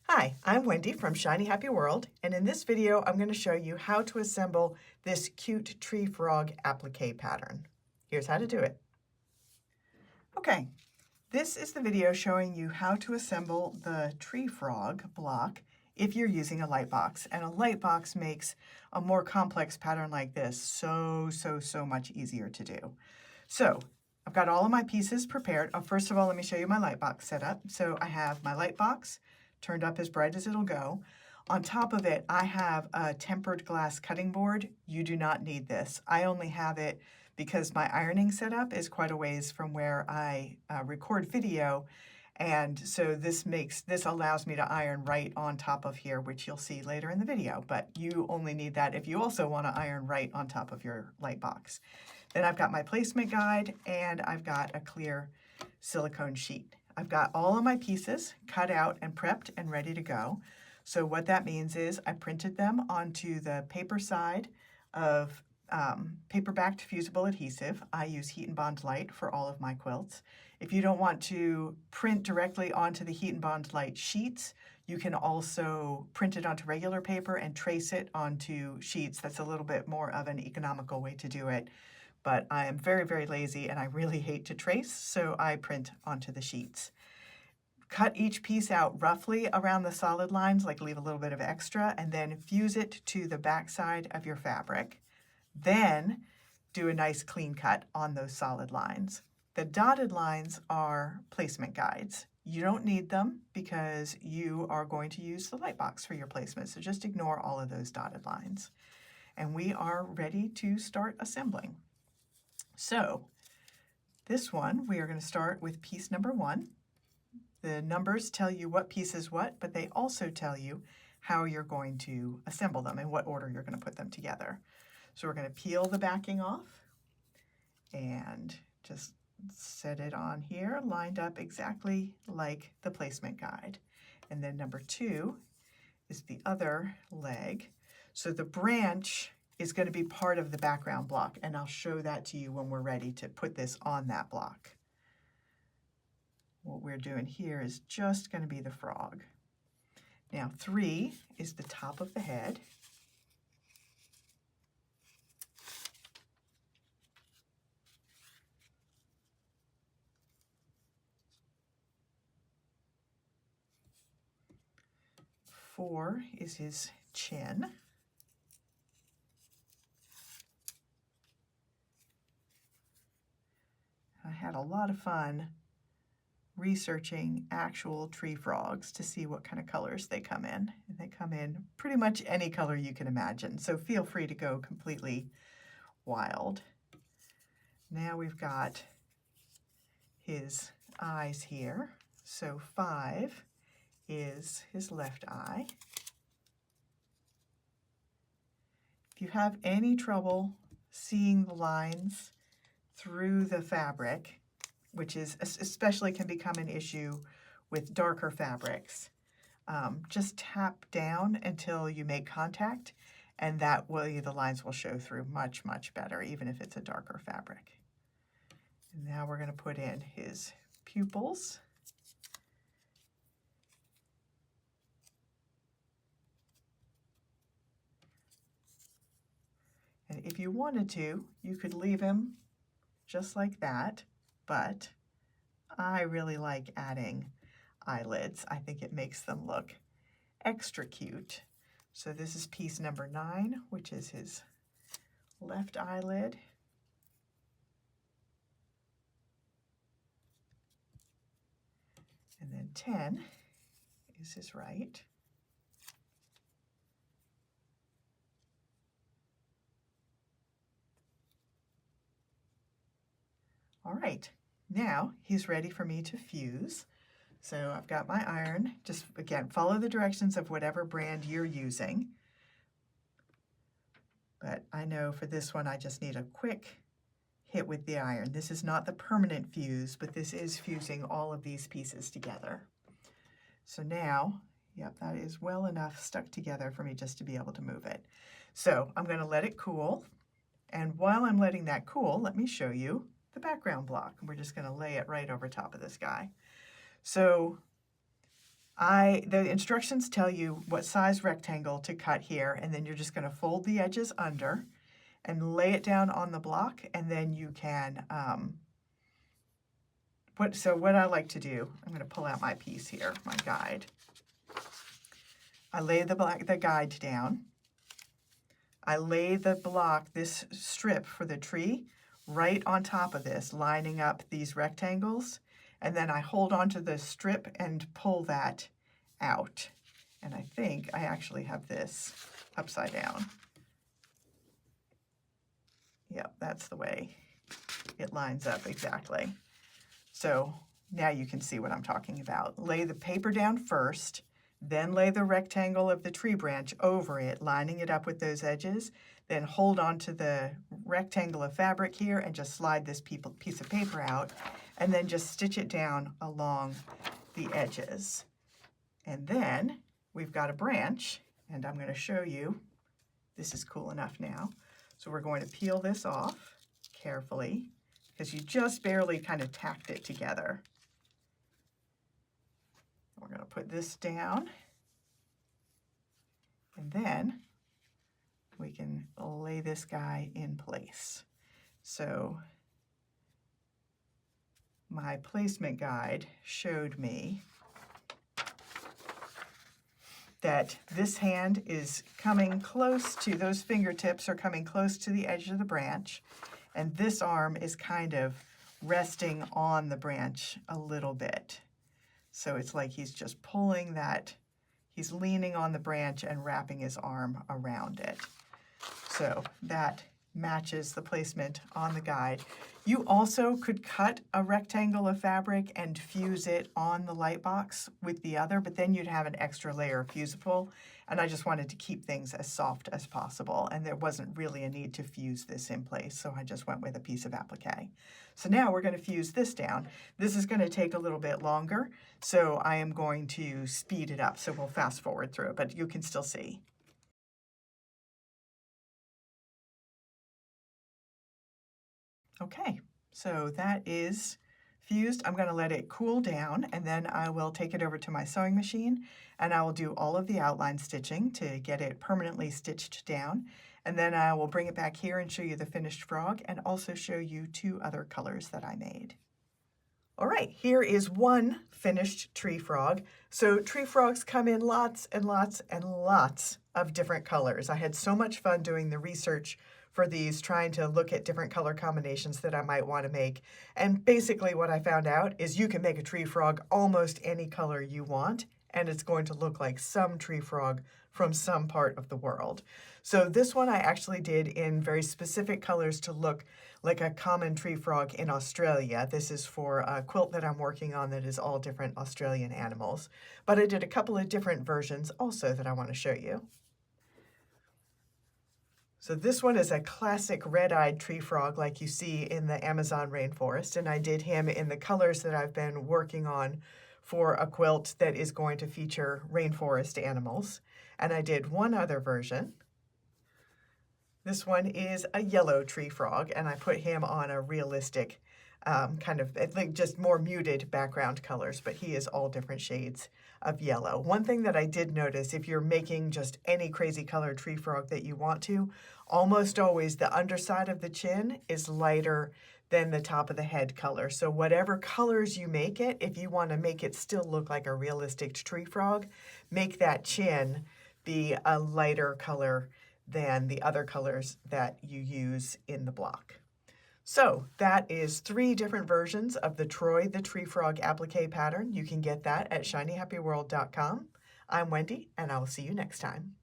Hi, I'm Wendy from Shiny Happy World, and in this video I'm going to show you how to assemble this cute tree frog applique pattern. Here's how to do it. Okay, this is the video showing you how to assemble the tree frog block if you're using a light box. And a light box makes a more complex pattern like this so much easier to do. So I've got all of my pieces prepared. First of all, let me show you my light box setup. So I have my light box turned up as bright as it'll go. On top of it, I have a tempered glass cutting board. You do not need this. I only have it because my ironing setup is quite a ways from where I record video. And so this allows me to iron right on top of here, which you'll see later in the video. But you only need that if you also want to iron right on top of your light box. Then I've got my placement guide and I've got a clear silicone sheet. I've got all of my pieces cut out and prepped and ready to go. So what that means is I printed them onto the paper side of paper-backed fusible adhesive. I use Heat and Bond Light for all of my quilts. If you don't want to print directly onto the Heat and Bond Light sheets, you can also print it onto regular paper and trace it onto sheets. That's a little bit more of an economical way to do it. But I am very lazy and I really hate to trace, so I print onto the sheets. Cut each piece out roughly around the solid lines, like leave a little bit of extra, and then fuse it to the back side of your fabric. Then do a nice clean cut on those solid lines. The dotted lines are placement guides. You don't need them because you are going to use the light box for your placement, so just ignore all of those dotted lines. And we are ready to start assembling. So this one, we are going to start with piece number 1. The numbers tell you what piece is what, but they also tell you how you're going to assemble them and what order you're going to put them together. So we're going to peel the backing off and just set it on here, lined up exactly like the placement guide. And then number 2 is the other leg. So the branch is going to be part of the background block, and I'll show that to you when we're ready to put this on that block. What we're doing here is just going to be the frog. Now 3 is the top of the head. Four is his chin. I had a lot of fun researching actual tree frogs to see what kind of colors they come in. And they come in pretty much any color you can imagine, so feel free to go completely wild. Now we've got his eyes here. So 5 is his left eye. If you have any trouble seeing the lines through the fabric, which is especially can become an issue with darker fabrics, just tap down until you make contact, and that way the lines will show through much better, even if it's a darker fabric. And now we're going to put in his pupils. And if you wanted to, you could leave him just like that, but I really like adding eyelids. I think it makes them look extra cute. So this is piece number 9, which is his left eyelid. And then 10 is his right. All right, now he's ready for me to fuse. So I've got my iron. Just again, follow the directions of whatever brand you're using. But I know for this one, I just need a quick hit with the iron. This is not the permanent fuse, but this is fusing all of these pieces together. So now, yep, that is well enough stuck together for me just to be able to move it. So I'm going to let it cool. And while I'm letting that cool, let me show you the background block. We're just going to lay it right over top of this guy. So The instructions tell you what size rectangle to cut here, and then you're just going to fold the edges under and lay it down on the block, and then you can, what I like to do, I'm going to pull out my piece here, my guide. I lay the guide down. I lay the block, this strip for the tree, right on top of this, lining up these rectangles, and then I hold onto the strip and pull that out. And I think I actually have this upside down. Yep, that's the way it lines up exactly. So now you can see what I'm talking about. Lay the paper down first, then lay the rectangle of the tree branch over it, lining it up with those edges, then hold on to the rectangle of fabric here and just slide this piece of paper out, and then just stitch it down along the edges. And then we've got a branch, and I'm going to show you. This is cool enough now. So we're going to peel this off carefully, because you just barely kind of tacked it together. We're going to put this down, and then we can lay this guy in place. So my placement guide showed me that this hand is coming close to, those fingertips are coming close to the edge of the branch, and this arm is kind of resting on the branch a little bit. So it's like he's just pulling that, he's leaning on the branch and wrapping his arm around it. So that matches the placement on the guide. You also could cut a rectangle of fabric and fuse it on the light box with the other, but then you'd have an extra layer of fusible, and I just wanted to keep things as soft as possible, and there wasn't really a need to fuse this in place, so I just went with a piece of applique. So now we're going to fuse this down. This is going to take a little bit longer, so I am going to speed it up, so we'll fast forward through it, but you can still see. Okay, so that is fused. I'm going to let it cool down, and then I will take it over to my sewing machine, and I will do all of the outline stitching to get it permanently stitched down, and then I will bring it back here and show you the finished frog and also show you 2 other colors that I made. All right, here is one finished tree frog. So tree frogs come in lots and lots and lots of different colors. I had so much fun doing the research for these, trying to look at different color combinations that I might want to make. And basically what I found out is you can make a tree frog almost any color you want, and it's going to look like some tree frog from some part of the world. So this one I actually did in very specific colors to look like a common tree frog in Australia. This is for a quilt that I'm working on that is all different Australian animals. But I did a couple of different versions also that I want to show you. So this one is a classic red-eyed tree frog like you see in the Amazon rainforest, and I did him in the colors that I've been working on for a quilt that is going to feature rainforest animals. And I did one other version. This one is a yellow tree frog, and I put him on a realistic kind of, I think, just more muted background colors, but he is all different shades of yellow. One thing that I did notice, if you're making just any crazy colored tree frog that you want to, almost always the underside of the chin is lighter than the top of the head color. So whatever colors you make it, if you want to make it still look like a realistic tree frog, make that chin be a lighter color than the other colors that you use in the block. So that is 3 different versions of the Troy the Tree Frog applique pattern. You can get that at shinyhappyworld.com. I'm Wendy, and I will see you next time.